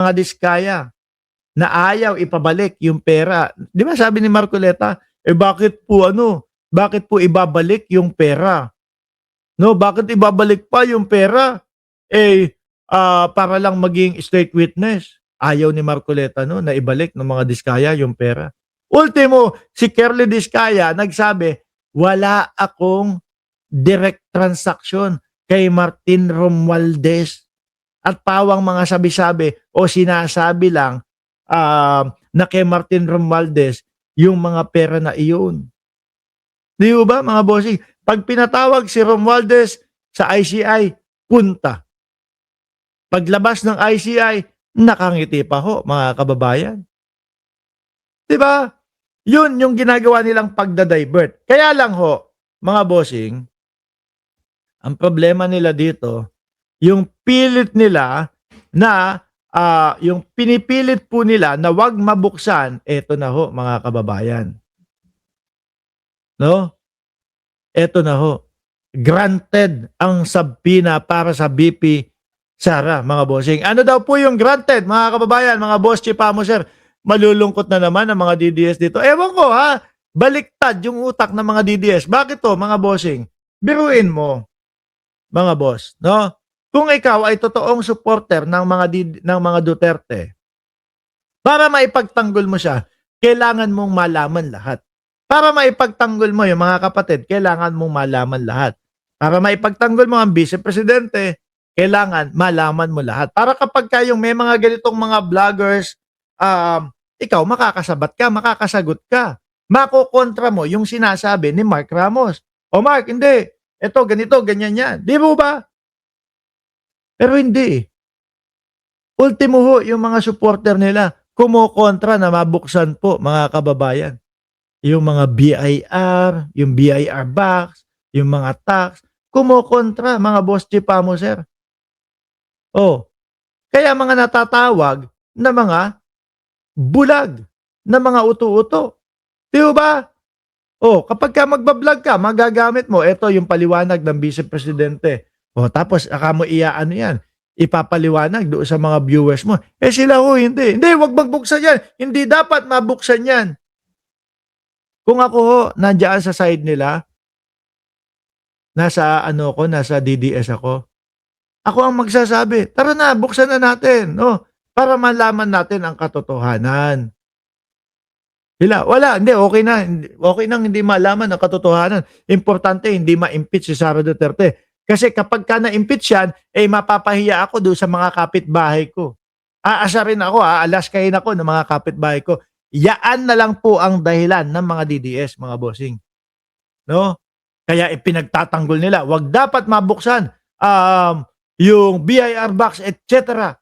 mga diskaya na ayaw ipabalik yung pera. Di ba sabi ni Marcoleta, bakit po ibabalik yung pera? No, bakit ibabalik pa yung pera? Para lang maging state witness. Ayaw ni Marcoleta no na ibalik ng mga diskaya yung pera. Ultimo, si Kerly Diskaya nagsabi, wala akong direct transaction kay Martin Romualdez. At pawang mga sabi-sabi o sinasabi lang na kay Martin Romualdez yung mga pera na iyon. Di ba mga bossing? Pag pinatawag si Romualdez sa ICI, punta. Paglabas ng ICI, nakangiti pa ho mga kababayan. Di ba? Yun yung ginagawa nilang pagdadivert. Kaya lang ho, mga bossing, ang problema nila dito, yung pilit nila na yung pinipilit po nila na wag mabuksan, eto na ho mga kababayan. No? Eto na ho. Granted ang subpoena para sa BP Sara, mga bossing. Ano daw po yung granted, mga kababayan, mga boss Chipamo, sir? Malulungkot na naman ang mga DDS dito. Ewan ko ha, baliktad yung utak ng mga DDS. Bakit to, mga bossing? Biruin mo, mga boss, no? Kung ikaw ay totoong supporter ng mga Duterte, para maipagtanggol mo siya, kailangan mong malaman lahat. Para maipagtanggol mo yung mga kapatid, kailangan mong malaman lahat. Para maipagtanggol mo ang vice-presidente, kailangan malaman mo lahat. Para kapag kayong may mga ganitong mga vloggers, ikaw makakasabat ka, makakasagot ka. Makokontra mo yung sinasabi ni Mark Ramos. O Mark, hindi. Ito, ganito, ganyan yan. Di mo ba? Pero hindi. Ultimo ho, yung mga supporter nila, kumukontra na mabuksan po, mga kababayan. Yung mga BIR, yung BIR box, yung mga tax, kumukontra, mga boss Chipamo, sir. Kaya mga natatawag na mga bulag, na mga uto-uto. Di ba? Kapag ka magbablog ka, magagamit mo, ito yung paliwanag ng vice-presidente. Tapos aka mo ano yan, ipapaliwanag doon sa mga viewers mo. Sila hindi. Hindi, wag magbuksan yan. Hindi dapat mabuksan yan. Kung ako nandiyan sa side nila, nasa DDS ako. Ako ang magsasabi, tara na, buksan na natin, para malaman natin ang katotohanan. Wala, hindi, okay na. Okay nang hindi malaman ang katotohanan. Importante, hindi ma-impeach si Sara Duterte. Kasi kapag ka na-impeach yan, mapapahiya ako doon sa mga kapitbahay ko. Aasarin ako, alaskayin ako ng mga kapitbahay ko. Yaan na lang po ang dahilan ng mga DDS, mga bossing. No? Kaya ipinagtatanggol nila, wag dapat mabuksan yung BIR box, etc.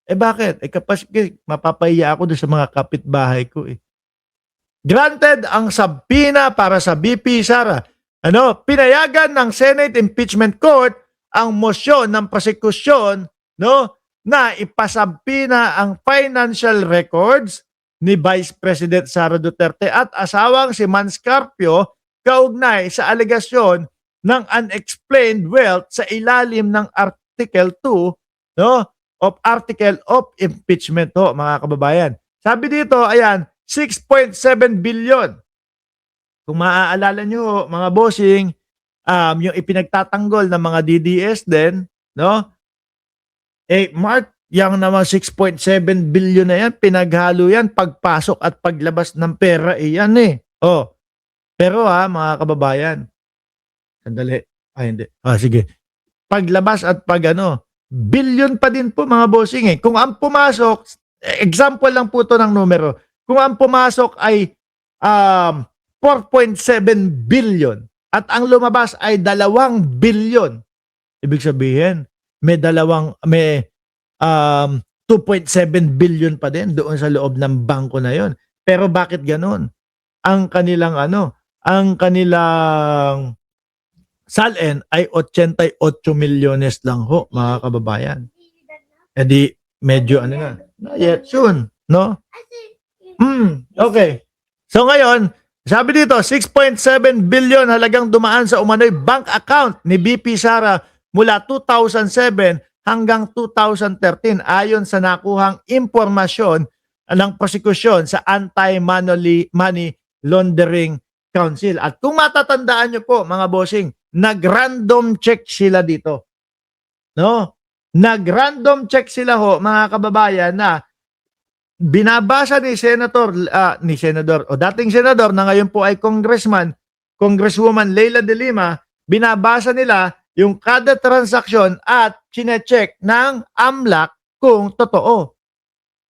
Bakit? Kapag mapapahiya ako doon sa mga kapitbahay ko. Granted ang subpoena para sa BP Sara. Pinayagan ng Senate Impeachment Court ang mosyon ng prosekusyon, na ipasubpoena ang financial records ni Vice President Sara Duterte at asawang si Mans Carpio kaugnay sa alegasyon ng unexplained wealth sa ilalim ng Article 2, of Article of Impeachment, mga kababayan. Sabi dito, ayan, 6.7 billion. Kung maaalala nyo, mga bossing, yung ipinagtatanggol ng mga DDS din, Mark, yung naman 6.7 billion na yan, pinaghalo yan, pagpasok at paglabas ng pera, yan Pero mga kababayan, sandali, hindi. Sige. Paglabas at billion pa din po, mga bossing. Kung ang pumasok, example lang po to ng numero, kung ang pumasok ay 4.7 billion at ang lumabas ay 2 billion. Ibig sabihin, may 2.7 billion pa din doon sa loob ng bangko na yon. Pero bakit ganun? Ang kanilang salin ay 88 milyones lang ho, mga kababayan. Di medyo na. Not yet soon, no? Okay. So ngayon, sabi dito, 6.7 billion halagang dumaan sa umano'y bank account ni BP Sara mula 2007 hanggang 2013 ayon sa nakuhang impormasyon ng prosekusyon sa Anti-Money Laundering Council. At kung matatandaan nyo po mga bossing, nag-random check sila dito. No? Nag-random check sila ho mga kababayan na binabasa ni Senador o dating senador na ngayon po ay Congresswoman Leila de Lima, binabasa nila yung kada transaksyon at chinecheck ng AMLAC kung totoo.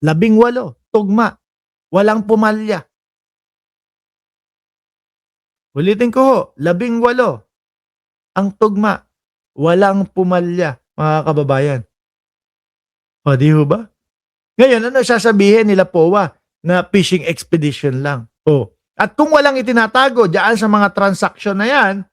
18, tugma, walang pumalya. Ulitin ko ho, 18 ang tugma, walang pumalya, mga kababayan. O di ho ba? Ngayon, ano sasabihin nila POA? Na fishing expedition lang. O, at kung walang itinatago diyan sa mga transaksyon na yan,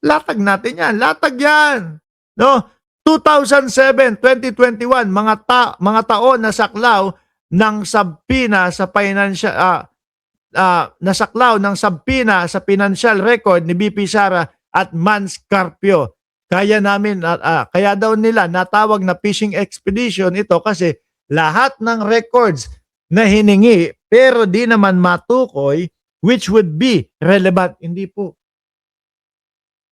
latag natin yan. Latag yan. No? 2007, 2021, mga taon na saklaw ng sabpina sa nasaklaw ng sabpina sa financial record ni BP Sara at Mans Carpio. Kaya daw nila natawag na fishing expedition ito kasi lahat ng records na hiningi pero di naman matukoy which would be relevant. Hindi po.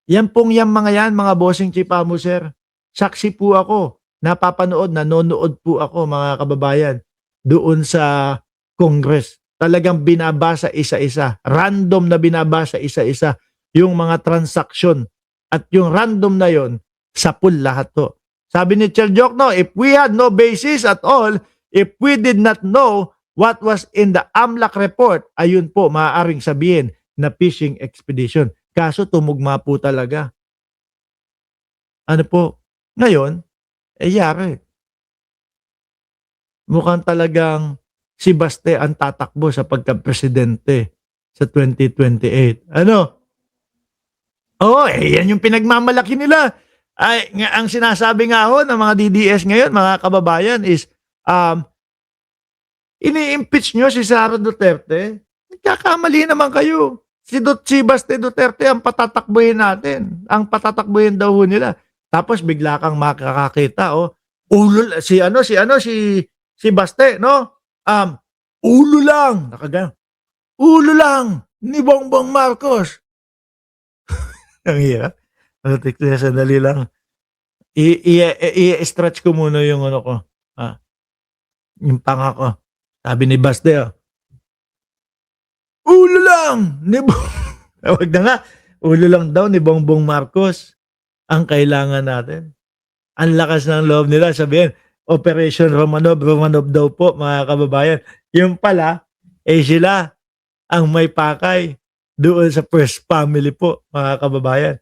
Yan mga yan, mga bossing Chipamo, sir. Saksi po ako. Nanonood po ako, mga kababayan, doon sa Congress. Talagang binabasa isa-isa. Random na binabasa isa-isa yung mga transaksyon. At yung random na yon, sa pool lahat to. Sabi ni Chel Jokno, if we had no basis at all, if we did not know what was in the AMLAC report, ayun po, maaaring sabihin na fishing expedition. Kaso tumugma po talaga. Ano po? Ngayon, yari. Mukhang talagang si Baste ang tatakbo sa pagka-presidente sa 2028. Ano? Yan yung pinagmamalaki nila. Ay, ang sinasabi nga ho ng mga DDS ngayon, mga kababayan, is ini-impeach nyo si Sara Duterte. Nagkakamali naman kayo. Si Baste Duterte ang patatakbuhin natin. Ang patatakbuhin daw ho nila. Tapos bigla kang makakakita, si Baste, no? Ulo lang. Nakaganyan. Ulo lang ni Bongbong Marcos. Ang hirap. Sandali lang. I-stretch ko muna yung ano ko. Yung panga ko. Sabi ni Baste, ulo lang ni Wag na nga. Ulo lang daw ni Bongbong Marcos ang kailangan natin. Ang lakas ng loob nila. Sabihin, Operation Romanov daw po, mga kababayan. Yung pala, sila ang may pakay doon sa First Family po, mga kababayan.